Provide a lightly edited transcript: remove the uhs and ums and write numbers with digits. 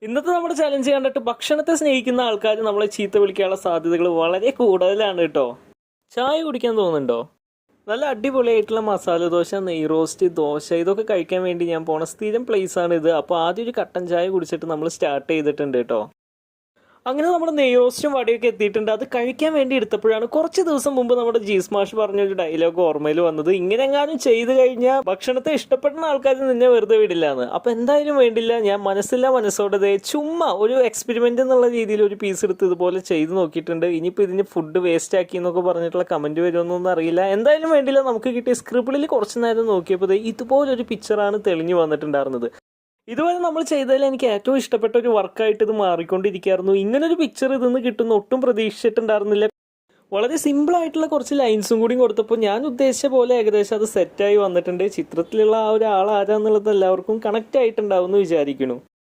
ഇന്നത്തെ നമ്മുടെ ചലഞ്ച് കണ്ടിട്ട് ഭക്ഷണത്തെ സ്നേഹിക്കുന്ന ആൾക്കാർ നമ്മളെ ചീത്ത വിളിക്കാനുള്ള സാധ്യതകൾ വളരെ കൂടുതലാണ് കേട്ടോ. ചായ കുടിക്കാൻ തോന്നുന്നുണ്ടോ? നല്ല അടിപൊളിയായിട്ടുള്ള മസാല ദോശ, നെയ് റോസ്റ്റ്, ദോശ ഇതൊക്കെ കഴിക്കാൻ വേണ്ടി ഞാൻ പോണ സ്ഥിരം പ്ലേസ് ആണ് ഇത്. അപ്പോൾ ആദ്യം ഒരു കട്ടൻ ചായ കുടിച്ചിട്ട് നമ്മൾ സ്റ്റാർട്ട് ചെയ്തിട്ടുണ്ട് കേട്ടോ. അങ്ങനെ നമ്മുടെ നെയ് റോസ്റ്റും വടയൊക്കെ എത്തിയിട്ടുണ്ട്. അത് കഴിക്കാൻ വേണ്ടി എടുത്തപ്പോഴാണ് കുറച്ച് ദിവസം മുമ്പ് നമ്മുടെ ജീസ് മാഷ് പറഞ്ഞൊരു ഡയലോഗ് ഓർമ്മയിൽ വന്നത്. ഇങ്ങനെ എങ്ങാനും ചെയ്തു കഴിഞ്ഞാൽ ഭക്ഷണത്തെ ഇഷ്ടപ്പെടുന്ന ആൾക്കാർ നിന്നെ വെറുതെ വിടില്ല എന്ന്. അപ്പം എന്തായാലും വേണ്ടില്ല, ഞാൻ മനസ്സില്ല മനസ്സോടെ ചുമ്മാ ഒരു എക്സ്പെരിമെന്റ് എന്നുള്ള രീതിയിൽ ഒരു പീസ് എടുത്ത് ഇതുപോലെ ചെയ്ത് നോക്കിയിട്ടുണ്ട്. ഇനിയിപ്പോൾ ഇതിന് ഫുഡ് വേസ്റ്റ് ആക്കി എന്നൊക്കെ പറഞ്ഞിട്ടുള്ള കമന്റ് വരുമെന്നൊന്നും അറിയില്ല. എന്തായാലും വേണ്ടില്ല, നമുക്ക് കിട്ടിയ സ്ക്രിബിളിൽ കുറച്ച് നേരം നോക്കിയപ്പോൾ ഇതുപോലൊരു പിക്ചറാണ് തെളിഞ്ഞു വന്നിട്ടുണ്ടായിരുന്നത്. ഇതുവരെ നമ്മൾ ചെയ്തതിൽ എനിക്ക് ഏറ്റവും ഇഷ്ടപ്പെട്ട ഒരു വർക്കായിട്ട് ഇത് മാറിക്കൊണ്ടിരിക്കുകയായിരുന്നു. ഇങ്ങനൊരു പിക്ചർ ഇതിന്ന് കിട്ടുന്ന ഒട്ടും പ്രതീക്ഷിച്ചിട്ടുണ്ടായിരുന്നില്ല. വളരെ സിമ്പിൾ ആയിട്ടുള്ള കുറച്ച് ലൈൻസും കൂടി കൊടുത്തപ്പോൾ ഞാൻ ഉദ്ദേശിച്ച പോലെ ഏകദേശം അത് സെറ്റായി വന്നിട്ടുണ്ട്. ചിത്രത്തിലുള്ള ആ ഒരു ആൾ ആരാന്നുള്ളത് എല്ലാവർക്കും കണക്റ്റ് ആയിട്ടുണ്ടാവും എന്ന് വിചാരിക്കുന്നു.